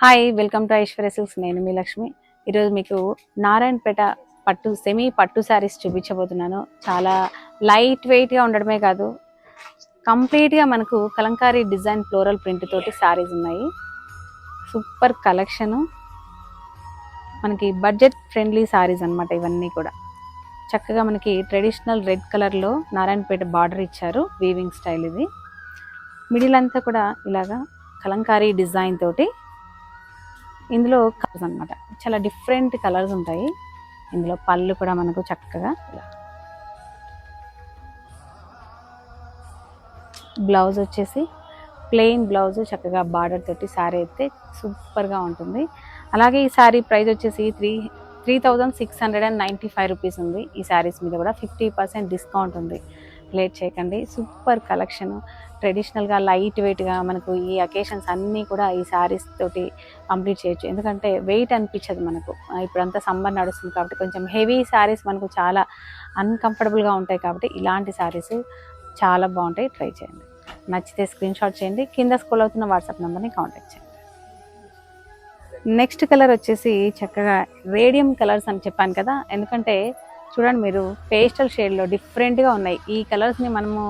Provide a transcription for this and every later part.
Hi welcome to Aishwarya silks. నేను మీ లక్ష్మి. ఈరోజు మీకు నారాయణపేట పట్టు సెమీ పట్టు శారీస్ చూపించబోతున్నాను. చాలా లైట్ వెయిట్గా ఉండడమే కాదు, కంప్లీట్గా మనకు కలంకారీ డిజైన్ ఫ్లోరల్ ప్రింట్ తోటి శారీస్ ఉన్నాయి. సూపర్ కలెక్షను, మనకి బడ్జెట్ ఫ్రెండ్లీ శారీస్ అనమాట. ఇవన్నీ కూడా చక్కగా మనకి ట్రెడిషనల్ రెడ్ కలర్లో నారాయణపేట బార్డర్ ఇచ్చారు, వీవింగ్ స్టైల్. ఇది మిడిల్ అంతా కూడా ఇలాగా కలంకారీ డిజైన్ తోటి, ఇందులో కలర్స్ అనమాట చాలా డిఫరెంట్ కలర్స్ ఉంటాయి. ఇందులో పళ్ళు కూడా మనకు చక్కగా ఇలా, బ్లౌజ్ వచ్చేసి ప్లెయిన్ బ్లౌజ్ చక్కగా బార్డర్ తోటి శారీ అయితే సూపర్గా ఉంటుంది. అలాగే ఈ శారీ ప్రైస్ వచ్చేసి 3695 రూపీస్ ఉంది. ఈ శారీస్ మీద కూడా 50% డిస్కౌంట్ ఉంది. లేట్ చేయకండి. సూపర్ కలెక్షన్, ట్రెడిషనల్గా లైట్ వెయిట్గా మనకు ఈ అకేషన్స్ అన్నీ కూడా ఈ శారీస్ తోటి కంప్లీట్ చేయొచ్చు. ఎందుకంటే వెయిట్ అనిపించదు మనకు. ఇప్పుడంతా సమ్మర్ నడుస్తుంది కాబట్టి కొంచెం హెవీ శారీస్ మనకు చాలా అన్కంఫర్టబుల్గా ఉంటాయి. కాబట్టి ఇలాంటి శారీస్ చాలా బాగుంటాయి. ట్రై చేయండి. నచ్చితే స్క్రీన్ షాట్ చేయండి. కింద స్క్రోల్ అవుతున్న వాట్సాప్ నెంబర్ని కాంటాక్ట్ చేయండి. నెక్స్ట్ కలర్ వచ్చేసి చక్కగా రేడియం కలర్స్ అని చెప్పాను కదా, ఎందుకంటే చూడండి మీరు పేస్టల్ షేడ్లో డిఫరెంట్గా ఉన్నాయి. ఈ కలర్స్ని మనము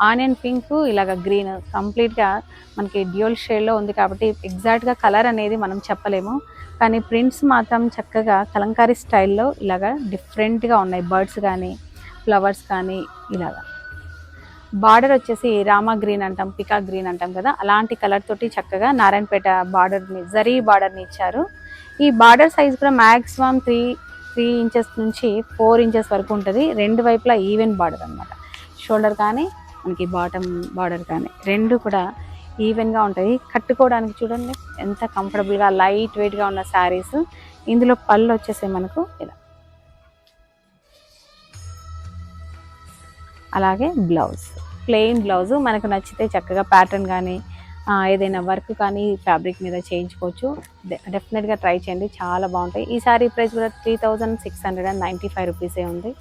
ఆనియన్ పింక్, ఇలాగ గ్రీన్, కంప్లీట్గా మనకి డ్యూయల్ షేడ్లో ఉంది కాబట్టి ఎగ్జాక్ట్గా కలర్ అనేది మనం చెప్పలేము. కానీ ప్రింట్స్ మాత్రం చక్కగా కలంకారీ స్టైల్లో ఇలాగ డిఫరెంట్గా ఉన్నాయి. బర్డ్స్ కానీ ఫ్లవర్స్ కానీ ఇలాగా. బార్డర్ వచ్చేసి రామా గ్రీన్ అంటాం, పికా గ్రీన్ అంటాం కదా, అలాంటి కలర్ తోటి చక్కగా నారాయణపేట బార్డర్ని, జరీ బార్డర్ని ఇచ్చారు. ఈ బార్డర్ సైజ్ కూడా మ్యాక్సిమం 3 ఇంచెస్ నుంచి 4 ఇంచెస్ వరకు ఉంటుంది. రెండు వైపులా ఈవెన్ బార్డర్ అనమాట. షోల్డర్ కానీ మనకి బాటమ్ బార్డర్ కానీ రెండు కూడా ఈవెన్గా ఉంటాయి. కట్టుకోవడానికి చూడండి ఎంత కంఫర్టబుల్గా లైట్ వెయిట్గా ఉన్న శారీస్. ఇందులో పళ్ళు వచ్చేసి మనకు ఇలా, అలాగే బ్లౌజ్ ప్లెయిన్ బ్లౌజ్. మనకు నచ్చితే చక్కగా ప్యాటర్న్ కానీ ఏదైనా వర్క్ కానీ ఫ్యాబ్రిక్ మీద చేయించుకోవచ్చు. డెఫినెట్గా ట్రై చేయండి, చాలా బాగుంటాయి. ఈ శారీ ప్రైస్ కూడా 3695 రూపీసే ఉంది.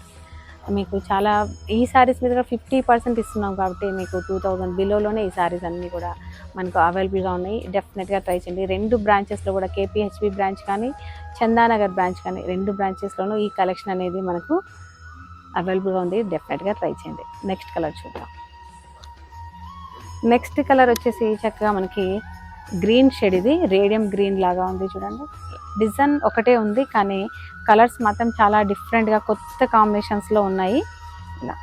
మీకు చాలా ఈ శారీస్ మీద 50% ఇస్తున్నాం కాబట్టి మీకు 2000 బిలోలోనే ఈ శారీస్ అన్నీ కూడా మనకు అవైలబుల్గా ఉన్నాయి. డెఫినెట్గా ట్రై చేయండి. రెండు బ్రాంచెస్లో కూడా, కేపీహెచ్బి బ్రాంచ్ కానీ చందానగర్ బ్రాంచ్ కానీ, రెండు బ్రాంచెస్లోనూ ఈ కలెక్షన్ అనేది మనకు అవైలబుల్గా ఉంది. డెఫినెట్గా ట్రై చేయండి. నెక్స్ట్ కలర్ చూద్దాం. నెక్స్ట్ కలర్ వచ్చేసి చక్కగా మనకి గ్రీన్ షేడ్. ఇది రేడియం గ్రీన్ లాగా ఉంది చూడండి. డిజైన్ ఒకటే ఉంది కానీ కలర్స్ మాత్రం చాలా డిఫరెంట్గా కొత్త కాంబినేషన్స్లో ఉన్నాయి. ఇలా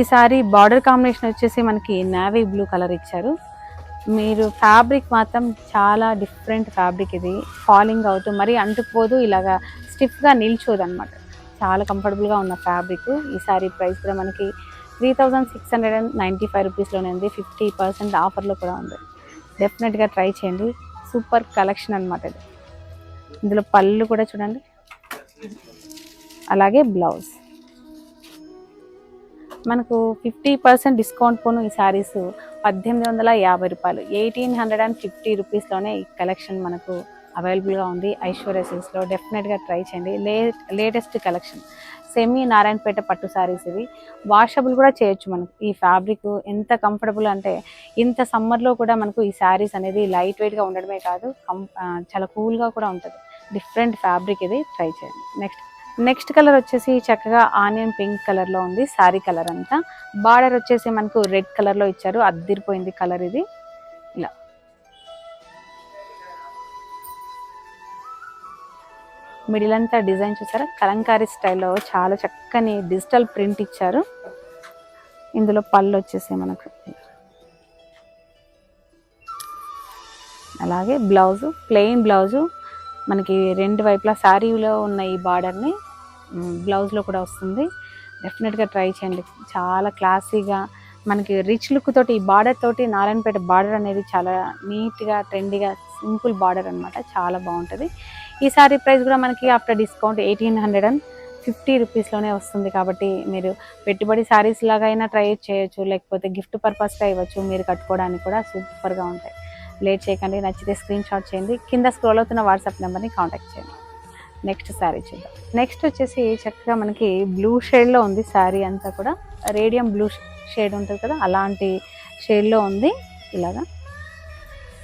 ఈసారి బార్డర్ కాంబినేషన్ వచ్చేసి మనకి నేవీ బ్లూ కలర్ ఇచ్చారు. మీరు ఫ్యాబ్రిక్ మాత్రం చాలా డిఫరెంట్ ఫ్యాబ్రిక్. ఇది ఫాలింగ్ అవుతూ మరీ అంటుకుపోదు, ఇలాగా స్టిఫ్గా నిల్చోదు అనమాట. చాలా కంఫర్టబుల్గా ఉన్న ఫ్యాబ్రిక్. ఈ సారీ ప్రైస్ కూడా మనకి 3695 రూపీస్లోనే ఉంది. 50% ఆఫర్లో కూడా ఉంది. డెఫినెట్గా ట్రై చేయండి. సూపర్ కలెక్షన్ అనమాట ఇది. ఇందులో పళ్ళు కూడా చూడండి, అలాగే బ్లౌజ్. మనకు 50% డిస్కౌంట్ పోను ఈ శారీస్ 1850 రూపాయలు, 1850 రూపీస్లోనే ఈ కలెక్షన్ మనకు అవైలబుల్గా ఉంది ఐశ్వర్య సిల్క్స్లో. డెఫినెట్గా ట్రై చేయండి. లేటెస్ట్ కలెక్షన్ సెమీ నారాయణపేట పట్టు శారీస్. ఇవి వాషబుల్ కూడా చేయొచ్చు. మనకు ఈ ఫ్యాబ్రిక్ ఎంత కంఫర్టబుల్ అంటే ఇంత సమ్మర్లో కూడా మనకు ఈ శారీస్ అనేది లైట్ వెయిట్గా ఉండడమే కాదు, చాలా కూల్గా కూడా ఉంటుంది. డిఫరెంట్ ఫ్యాబ్రిక్ ఇది. ట్రై చేయండి. నెక్స్ట్ కలర్ వచ్చేసి చక్కగా ఆనియన్ పింక్ కలర్లో ఉంది శారీ కలర్ అంతా. బార్డర్ వచ్చేసి మనకు రెడ్ కలర్లో ఇచ్చారు. అద్దిరిపోయింది కలర్ ఇది. ఇలా మిడిల్ అంతా డిజైన్ చూసారా, కలంకారీ స్టైల్లో చాలా చక్కని డిజిటల్ ప్రింట్ ఇచ్చారు. ఇందులో పళ్ళు వచ్చేసి మనకు, అలాగే బ్లౌజు ప్లెయిన్ బ్లౌజు. మనకి రెండు వైపులా శారీలో ఉన్న ఈ బార్డర్ని బ్లౌజ్లో కూడా వస్తుంది. డెఫినెట్గా ట్రై చేయండి. చాలా క్లాసీగా మనకి రిచ్ లుక్ తోటి ఈ బార్డర్ తోటి, నారాయణపేట బార్డర్ అనేది చాలా నీట్గా ట్రెండీగా సింపుల్ బార్డర్ అనమాట. చాలా బాగుంటుంది. ఈ సారీ ప్రైస్ కూడా మనకి ఆఫ్టర్ డిస్కౌంట్ 1850 రూపీస్లోనే వస్తుంది. కాబట్టి మీరు పెట్టుబడి శారీస్ లాగా అయినా ట్రై చేయొచ్చు, లేకపోతే గిఫ్ట్ పర్పస్గా ఇవ్వచ్చు. మీరు కట్టుకోవడానికి కూడా సూపర్గా ఉంటాయి. లేట్ చేయకండి. నచ్చితే స్క్రీన్ షాట్ చేయండి. కింద స్క్రోల్ అవుతున్న వాట్సాప్ నెంబర్ని కాంటాక్ట్ చేయండి. నెక్స్ట్ శారీ చూద్దాం. నెక్స్ట్ వచ్చేసి చక్కగా మనకి బ్లూ షేడ్లో ఉంది శారీ అంతా కూడా. రేడియం బ్లూ షేడ్ ఉంటుంది కదా, అలాంటి షేడ్లో ఉంది. ఇలాగా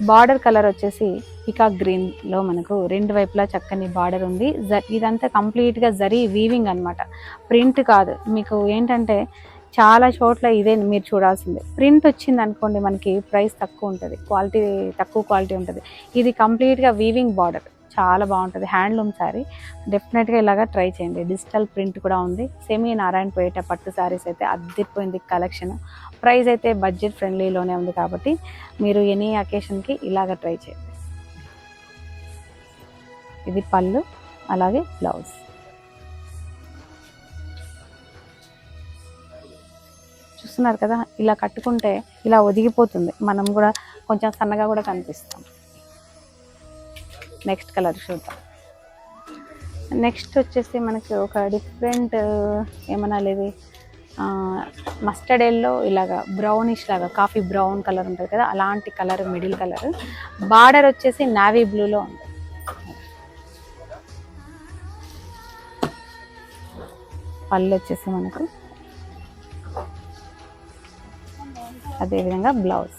బార్డర్ కలర్ వచ్చేసి పికాక్ గ్రీన్లో మనకు రెండు వైపులా చక్కని బార్డర్ ఉంది. ఇదంతా కంప్లీట్గా జరీ వీవింగ్ అనమాట, ప్రింట్ కాదు. మీకు ఏంటంటే చాలా చోట్ల ఇదే మీరు చూడాల్సిందే. ప్రింట్ వచ్చింది అనుకోండి మనకి ప్రైస్ తక్కువ ఉంటుంది, క్వాలిటీ తక్కువ క్వాలిటీ ఉంటుంది. ఇది కంప్లీట్గా వీవింగ్ బార్డర్, చాలా బాగుంటుంది. హ్యాండ్లూమ్ శారీ, డెఫినెట్గా ఇలాగా ట్రై చేయండి. డిజిటల్ ప్రింట్ కూడా ఉంది. సెమీ నారాయణపేట పట్టు శారీస్ అయితే అద్దరిపోయింది కలెక్షన్. ప్రైస్ అయితే బడ్జెట్ ఫ్రెండ్లీలోనే ఉంది కాబట్టి మీరు ఎనీ అకేషన్కి ఇలాగ ట్రై చేయండి. ఇది పళ్ళు, అలాగే బ్లౌజ్. చూస్తున్నారు కదా, ఇలా కట్టుకుంటే ఇలా ఒదిగిపోతుంది, మనం కూడా కొంచెం సన్నగా కూడా కనిపిస్తాం. నెక్స్ట్ కలర్ చూద్దాం. నెక్స్ట్ వచ్చేసి మనకి ఒక డిఫరెంట్ ఏమనాలి, మస్టర్డ్ ఎల్లో ఇలాగా బ్రౌనిష్ లాగా కాఫీ బ్రౌన్ కలర్ ఉంటుంది కదా, అలాంటి కలర్, మిడిల్ కలర్. బార్డర్ వచ్చేసి నావీ బ్లూలో ఉంది. పళ్ళు వచ్చేసి మనకు అదేవిధంగా బ్లౌజ్.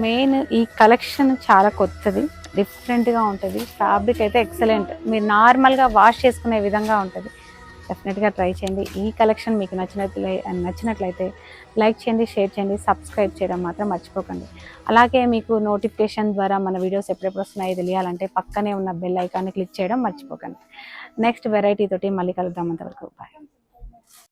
మెయిన్ ఈ కలెక్షన్ చాలా కొత్తది, డిఫరెంట్గా ఉంటుంది. ఫ్యాబ్రిక్ అయితే ఎక్సలెంట్, మీరు నార్మల్గా వాష్ చేసుకునే విధంగా ఉంటుంది. డెఫినెట్గా ట్రై చేయండి. ఈ కలెక్షన్ మీకు నచ్చినట్లయితే లైక్ చేయండి, షేర్ చేయండి, సబ్స్క్రైబ్ చేయడం మాత్రం మర్చిపోకండి. అలాగే మీకు నోటిఫికేషన్ ద్వారా మన వీడియోస్ ఎప్పుడెప్పుడు వస్తున్నాయో తెలియాలంటే పక్కనే ఉన్న బెల్ ఐకాన్ని క్లిక్ చేయడం మర్చిపోకండి. నెక్స్ట్ వెరైటీ తోటి మళ్ళీ కలుద్దాం. అంతవరకు బాయ్.